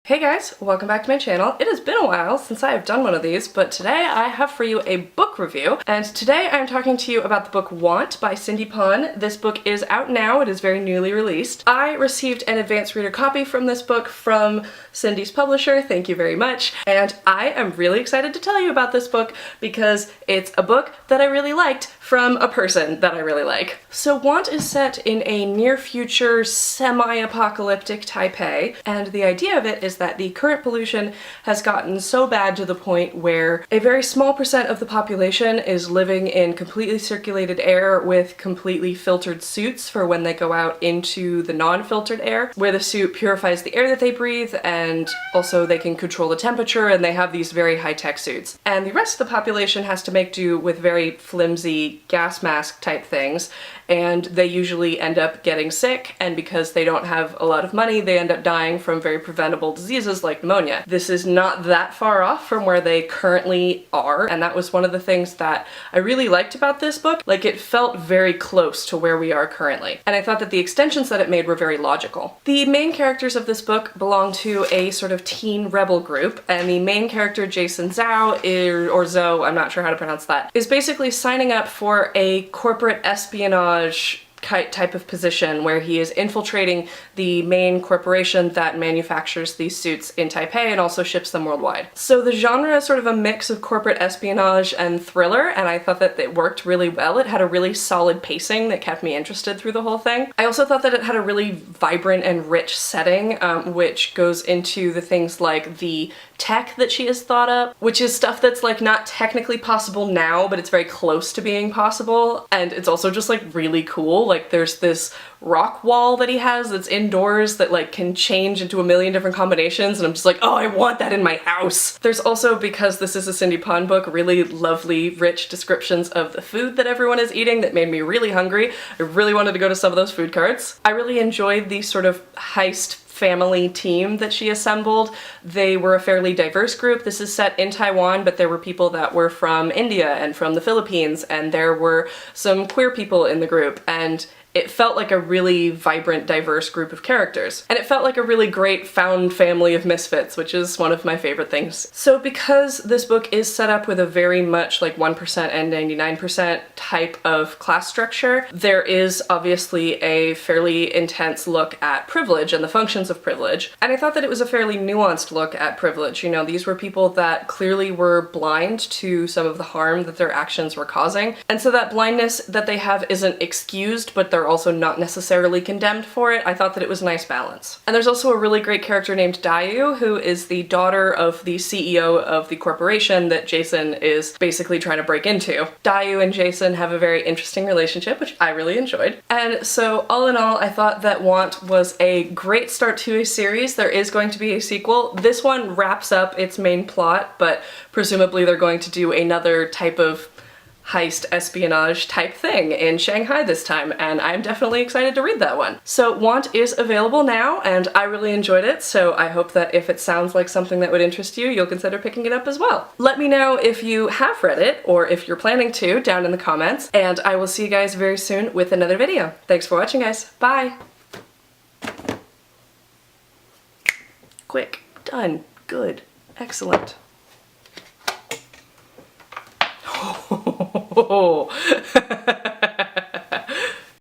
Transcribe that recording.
Hey guys, welcome back to my channel. It has been a while since I have done one of these, but today I have for you a book review, and today I'm talking to you about the book Want by Cindy Pon. This book is out now, it is very newly released. I received an advanced reader copy from this book from Cindy's publisher, thank you very much, and I am really excited to tell you about this book because it's a book that I really liked from a person that I really like. So Want is set in a near future semi-apocalyptic Taipei, and the idea of it is that the current pollution has gotten so bad to the point where a very small percent of the population is living in completely circulated air with completely filtered suits for when they go out into the non-filtered air, where the suit purifies the air that they breathe and also they can control the temperature, and they have these very high-tech suits. And the rest of the population has to make do with very flimsy gas mask type things, and they usually end up getting sick, and because they don't have a lot of money, they end up dying from very preventable diseases like pneumonia. This is not that far off from where they currently are, and that was one of the things that I really liked about this book. Like, it felt very close to where we are currently, and I thought that the extensions that it made were very logical. The main characters of this book belong to a sort of teen rebel group, and the main character, Jason Zhao, or Zhou, I'm not sure how to pronounce that, is basically signing up for a corporate espionage type of position where he is infiltrating the main corporation that manufactures these suits in Taipei and also ships them worldwide. So the genre is sort of a mix of corporate espionage and thriller, and I thought that it worked really well. It had a really solid pacing that kept me interested through the whole thing. I also thought that it had a really vibrant and rich setting, which goes into the things like the tech that she has thought up, which is stuff that's like not technically possible now, but it's very close to being possible, and it's also just like really cool. Like, there's this rock wall that he has that's indoors that like can change into a million different combinations, and I'm just like, oh, I want that in my house. There's also, because this is a Cindy Pon book, really lovely, rich descriptions of the food that everyone is eating that made me really hungry. I really wanted to go to some of those food carts. I really enjoyed the sort of heist family team that she assembled. They were a fairly diverse group. This is set in Taiwan, but there were people that were from India and from the Philippines, and there were some queer people in the group, and it felt like a really vibrant, diverse group of characters. And it felt like a really great found family of misfits, which is one of my favorite things. So because this book is set up with a very much like 1% and 99% type of class structure, there is obviously a fairly intense look at privilege and the functions of privilege. And I thought that it was a fairly nuanced look at privilege. You know, these were people that clearly were blind to some of the harm that their actions were causing. And so that blindness that they have isn't excused, but they're also not necessarily condemned for it. I thought that it was a nice balance. And there's also a really great character named Dayu, who is the daughter of the CEO of the corporation that Jason is basically trying to break into. Dayu and Jason have a very interesting relationship, which I really enjoyed. And so all in all, I thought that Want was a great start to a series. There is going to be a sequel. This one wraps up its main plot, but presumably they're going to do another type of heist espionage type thing in Shanghai this time, and I'm definitely excited to read that one. So Want is available now, and I really enjoyed it, so I hope that if it sounds like something that would interest you, you'll consider picking it up as well. Let me know if you have read it, or if you're planning to, down in the comments, and I will see you guys very soon with another video. Thanks for watching, guys. Bye! Quick. Done. Good. Excellent. Oh.